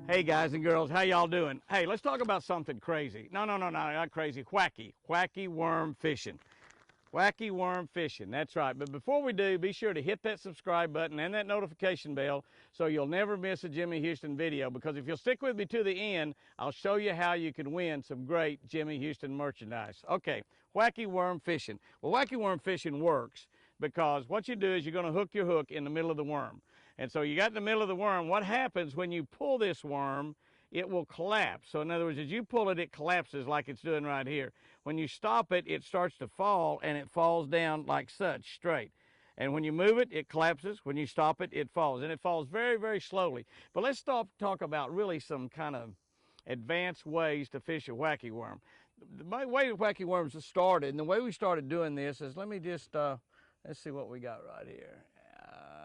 Hey guys and girls, how y'all doing? Hey, let's talk about something crazy. No, not crazy. Wacky. Wacky worm fishing. Wacky worm fishing, that's right. But before we do, be sure to hit that subscribe button and that notification bell so you'll never miss a Jimmy Houston video, because if you'll stick with me to the end, I'll show you how you can win some great Jimmy Houston merchandise. Okay, wacky worm fishing. Well, wacky worm fishing works because what you do is you're going to hook your hook in the middle of the worm. And so you got in the middle of the worm. What happens when you pull this worm? It will collapse. So in other words, as you pull it, it collapses like it's doing right here. When you stop it, it starts to fall, and it falls down like such, straight. And when you move it, it collapses. When you stop it, it falls. And it falls very, very slowly. But let's talk about really some kind of advanced ways to fish a wacky worm. The way wacky worms started, and the way we started doing this is, let me just, let's see what we got right here.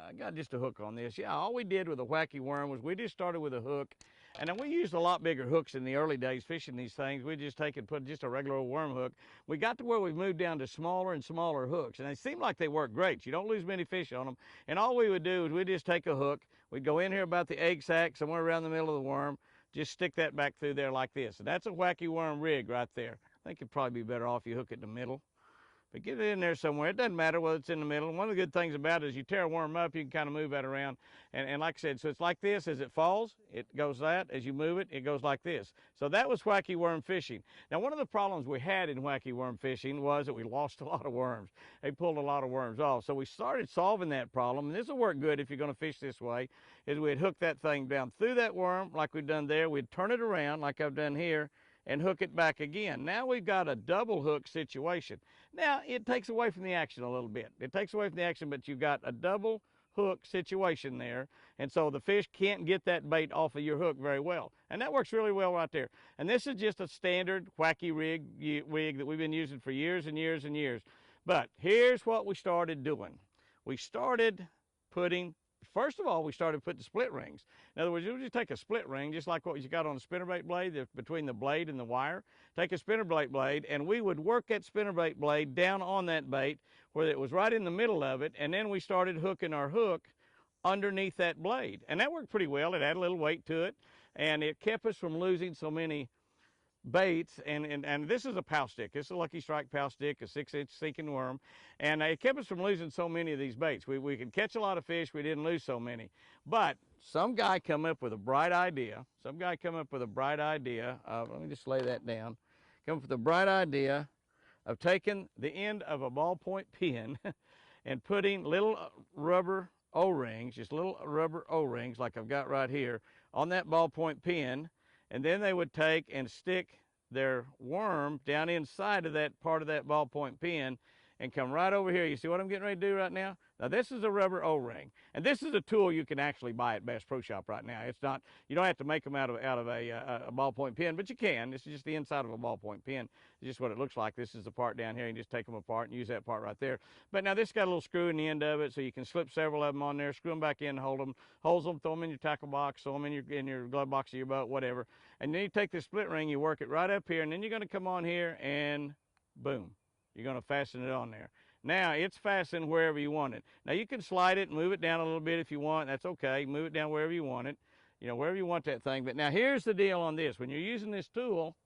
I got just a hook on this. Yeah, all we did with a wacky worm was we just started with a hook, and then we used a lot bigger hooks in the early days fishing these things. We just take and put just a regular old worm hook. We got to where we moved down to smaller and smaller hooks, and they seem like they work great. You don't lose many fish on them, and all we would do is we'd just take a hook. We'd go in here about the egg sac, somewhere around the middle of the worm, just stick that back through there like this. And that's a wacky worm rig right there. I think it'd probably be better off you hook it in the middle. But get it in there somewhere. It doesn't matter whether it's in the middle. And one of the good things about it is you tear a worm up, you can kind of move that around. And like I said, so it's like this. As it falls, it goes that. As you move it, it goes like this. So that was wacky worm fishing. Now, one of the problems we had in wacky worm fishing was that we lost a lot of worms. They pulled a lot of worms off. So we started solving that problem. And this will work good if you're going to fish this way, is we'd hook that thing down through that worm like we've done there. We'd turn it around like I've done here, and hook it back again. Now we've got a double hook situation. Now it takes away from the action a little bit. It takes away from the action, but you've got a double hook situation there, and so the fish can't get that bait off of your hook very well. And that works really well right there. And this is just a standard wacky rig that we've been using for years and years and years. But here's what we started doing. We started putting, first of all, we started putting split rings. In other words, you just take a split ring, just like what you got on a spinnerbait blade, between the blade and the wire. Take a spinnerbait blade, and we would work that spinnerbait blade down on that bait where it was right in the middle of it, and then we started hooking our hook underneath that blade. And that worked pretty well. It added a little weight to it, and it kept us from losing so many baits. And this is a pow stick. This is a Lucky Strike pow stick, a 6-inch sinking worm, and it kept us from losing so many of these baits. We could catch a lot of fish. We didn't lose so many. But some guy come up with a bright idea. Let me just lay that down. Come up with a bright idea of taking the end of a ballpoint pen and putting little rubber O-rings, just little rubber O-rings like I've got right here, on that ballpoint pen. And then they would take and stick their worm down inside of that part of that ballpoint pen and come right over here. You see what I'm getting ready to do right now? Now, this is a rubber O-ring. And this is a tool you can actually buy at Bass Pro Shop right now. It's not, you don't have to make them out of a ballpoint pen, but you can. This is just the inside of a ballpoint pen. It's just what it looks like. This is the part down here. You just take them apart and use that part right there. But now this got a little screw in the end of it, so you can slip several of them on there, screw them back in, hold them, throw them in your tackle box, throw them in your glove box of your boat, whatever. And then you take this split ring, you work it right up here, and then you're going to come on here and boom. You're going to fasten it on there. Now, it's fastened wherever you want it. Now, you can slide it and move it down a little bit if you want. That's okay. Move it down wherever you want it. You know, wherever you want that thing. But now, here's the deal on this. When you're using this tool,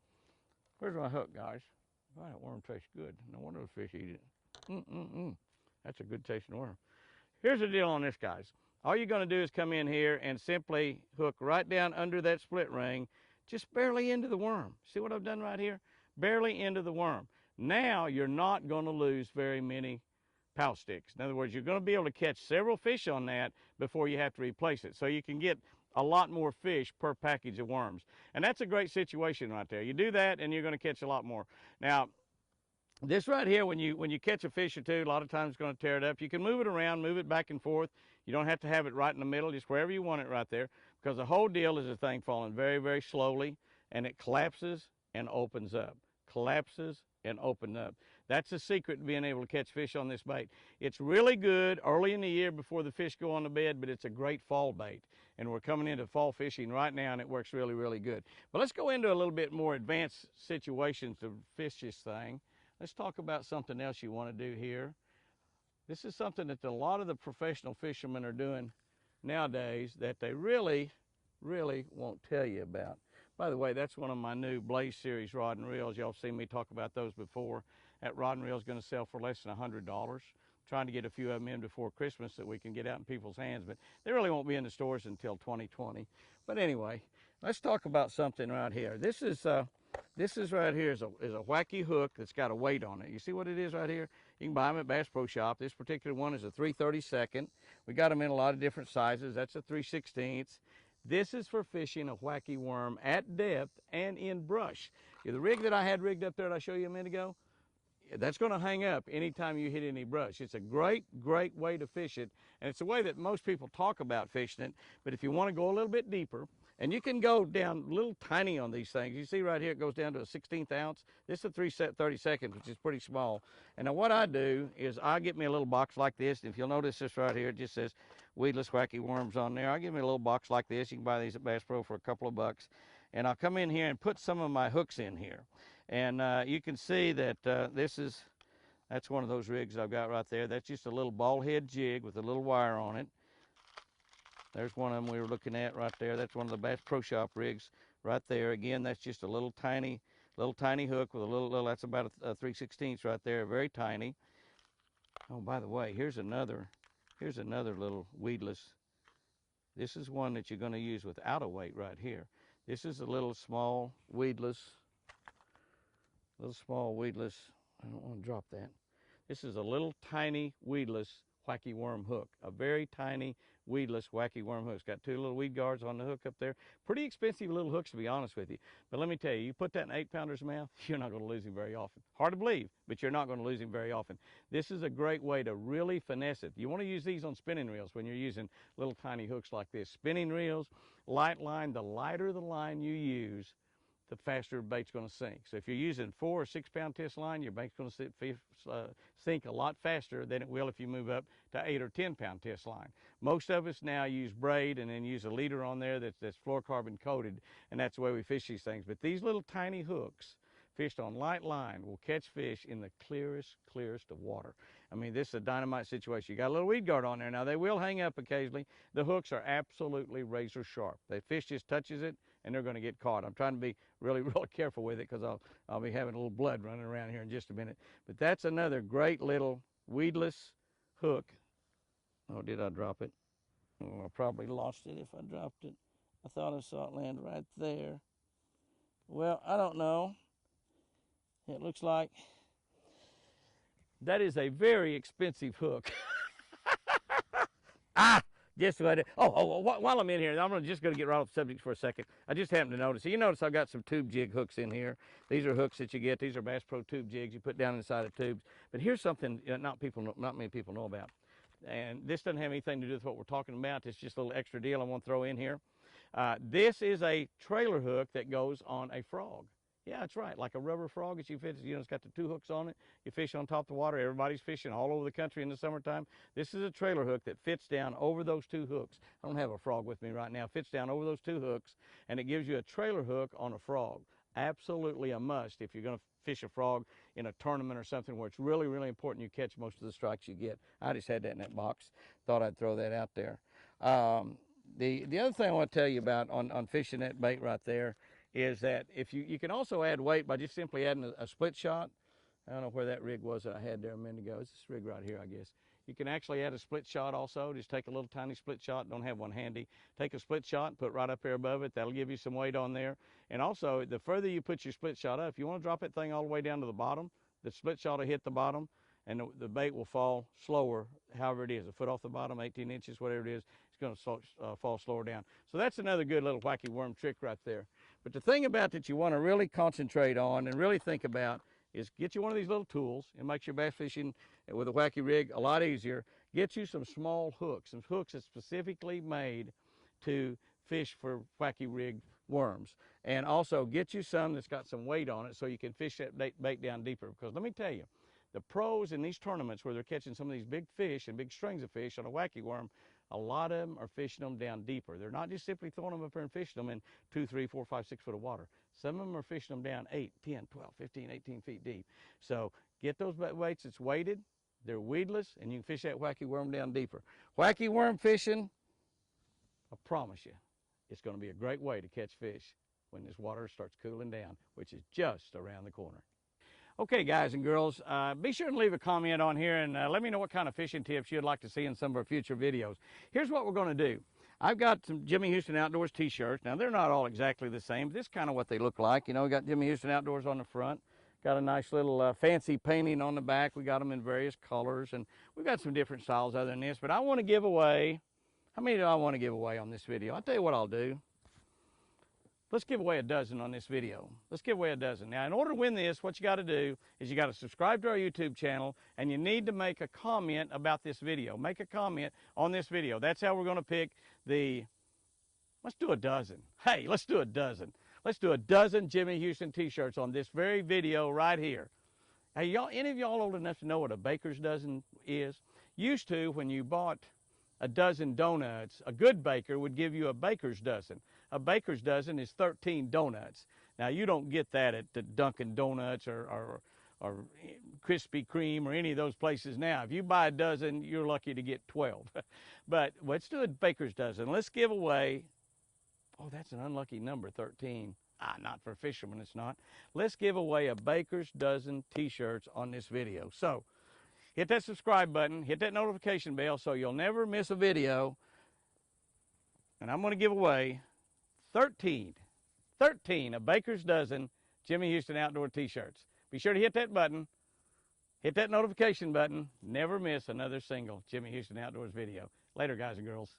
where's my hook, guys? Wow, that worm tastes good. No wonder the fish eat it. That's a good tasting worm. Here's the deal on this, guys. All you're going to do is come in here and simply hook right down under that split ring, just barely into the worm. See what I've done right here? Barely into the worm. Now you're not going to lose very many pow sticks. In other words, you're going to be able to catch several fish on that before you have to replace it. So you can get a lot more fish per package of worms. And that's a great situation right there. You do that and you're going to catch a lot more. Now, this right here, when you catch a fish or two, a lot of times it's going to tear it up. You can move it around, move it back and forth. You don't have to have it right in the middle, just wherever you want it right there, because the whole deal is a thing falling very, very slowly, and it collapses and opens up. Collapses and open up. That's the secret to being able to catch fish on this bait. It's really good early in the year before the fish go on the bed, but it's a great fall bait. And we're coming into fall fishing right now, and it works really, really good. But let's go into a little bit more advanced situations to fish this thing. Let's talk about something else you want to do here. This is something that a lot of the professional fishermen are doing nowadays that they really really won't tell you about. By the way, that's one of my new Blaze Series rod and reels. Y'all seen me talk about those before. That rod and reel is going to sell for less than $100. Trying to get a few of them in before Christmas so we can get out in people's hands, but they really won't be in the stores until 2020. But anyway, let's talk about something right here. This is right here is a Wacky hook that's got a weight on it. You see what it is right here? You can buy them at Bass Pro Shop. This particular one is a 3/32. We got them in a lot of different sizes. That's a 3/16. This is for fishing a Wacky worm at depth and in brush. The rig that I had rigged up there that I showed you a minute ago, that's going to hang up anytime you hit any brush. It's a great way to fish it, and it's a way that most people talk about fishing it. But if you want to go a little bit deeper, and you can go down a little tiny on these things. You see right here, it goes down to a 1/16 ounce. This is a 3/32, which is pretty small. And now what I do is I get me a little box like this. And if you'll notice this right here, it just says weedless Wacky worms on there. I give me a little box like this. You can buy these at Bass Pro for a couple of bucks. And I'll come in here and put some of my hooks in here. And you can see that that's one of those rigs I've got right there. That's just a little ball head jig with a little wire on it. There's one of them we were looking at right there. That's one of the Bass Pro Shop rigs right there. Again, that's just a little tiny hook with a little that's about a 3/16 right there, very tiny. Oh, by the way, here's another little weedless. This is one that you're going to use without a weight right here. This is a little small weedless. I don't want to drop that. This is a little tiny weedless Wacky worm hook, a very tiny weedless Wacky worm hook. It's got two little weed guards on the hook up there. Pretty expensive little hooks, to be honest with you. But let me tell you, you put that in 8-pounder's mouth, you're not going to lose him very often. Hard to believe, but you're not going to lose him very often. This is a great way to really finesse it. You want to use these on spinning reels when you're using little tiny hooks like this. Spinning reels, light line, the lighter the line you use, the faster the bait's going to sink. So if you're using 4 or 6 pound test line, your bait's going to sink a lot faster than it will if you move up to 8 or 10 pound test line. Most of us now use braid and then use a leader on there that's fluorocarbon coated, and that's the way we fish these things. But these little tiny hooks fished on light line will catch fish in the clearest of water. I mean, this is a dynamite situation. You got a little weed guard on there. Now, they will hang up occasionally. The hooks are absolutely razor sharp. The fish just touches it, and they're going to get caught. I'm trying to be really careful with it because I'll be having a little blood running around here in just a minute. But that's another great little weedless hook. Oh, did I drop it? Oh, I probably lost it if I dropped it. I thought I saw it land right there. Well, I don't know. It looks like that is a very expensive hook. Just what while I'm in here, I'm just going to get right off the subject for a second. I just happened to notice. You notice I've got some tube jig hooks in here. These are hooks that you get. These are Bass Pro tube jigs you put down inside of tubes. But here's something not many people know about. And this doesn't have anything to do with what we're talking about. It's just a little extra deal I want to throw in here. This is a trailer hook that goes on a frog. Yeah, that's right, like a rubber frog that you fish. It's got the 2 hooks on it. You fish on top of the water. Everybody's fishing all over the country in the summertime. This is a trailer hook that fits down over those 2 hooks. I don't have a frog with me right now. It fits down over those 2 hooks, and it gives you a trailer hook on a frog. Absolutely a must if you're going to fish a frog in a tournament or something where it's really important you catch most of the strikes you get. I just had that in that box. Thought I'd throw that out there. The other thing I want to tell you about on fishing that bait right there is that if you can also add weight by just simply adding a split shot. I don't know where that rig was that I had there a minute ago. It's this rig right here, I guess. You can actually add a split shot also. Just take a little tiny split shot. Don't have one handy. Take a split shot and put right up there above it. That'll give you some weight on there. And also, the further you put your split shot up, if you want to drop that thing all the way down to the bottom, the split shot will hit the bottom, and the bait will fall slower, however it is. A foot off the bottom, 18 inches, whatever it is, it's going to fall slower down. So that's another good little Wacky worm trick right there. But the thing about that you want to really concentrate on and really think about is get you one of these little tools. It makes your bass fishing with a Wacky rig a lot easier. Get you some small hooks, some hooks that's specifically made to fish for Wacky rig worms. And also get you some that's got some weight on it so you can fish that bait down deeper. Because let me tell you, the pros in these tournaments where they're catching some of these big fish and big strings of fish on a Wacky worm, a lot of them are fishing them down deeper. They're not just simply throwing them up there and fishing them in 2, 3, 4, 5, 6 foot of water. Some of them are fishing them down 8, 10, 12, 15, 18 feet deep. So get those weights that's weighted, they're weedless, and you can fish that Wacky worm down deeper. Wacky worm fishing, I promise you, it's going to be a great way to catch fish when this water starts cooling down, which is just around the corner. Okay, guys and girls, be sure to leave a comment on here and let me know what kind of fishing tips you'd like to see in some of our future videos. Here's what we're going to do. I've got some Jimmy Houston Outdoors t-shirts. Now, they're not all exactly the same, but this is kind of what they look like. You know, we got Jimmy Houston Outdoors on the front. Got a nice little fancy painting on the back. We got them in various colors, and we've got some different styles other than this. But I want to give away, how many do I want to give away on this video? I'll tell you what I'll do. Let's give away a dozen on this video. Let's give away a dozen. Now, in order to win this, what you got to do is you got to subscribe to our YouTube channel, and you need to make a comment about this video. Make a comment on this video. That's how we're going to pick the, let's do a dozen. Hey, let's do a dozen. Let's do a dozen Jimmy Houston t-shirts on this very video right here. Hey, y'all, any of y'all old enough to know what a baker's dozen is? Used to, when you bought a dozen donuts, a good baker would give you a baker's dozen. A baker's dozen is 13 donuts. Now, you don't get that at the Dunkin' Donuts or Krispy Kreme or any of those places now. If you buy a dozen, you're lucky to get 12. But let's do a baker's dozen. Let's give away, oh, that's an unlucky number, 13. Not for fishermen, it's not. Let's give away a baker's dozen t-shirts on this video. So, hit that subscribe button, hit that notification bell so you'll never miss a video. And I'm going to give away 13, a baker's dozen Jimmy Houston Outdoor t-shirts. Be sure to hit that button, hit that notification button, never miss another single Jimmy Houston Outdoors video. Later, guys and girls.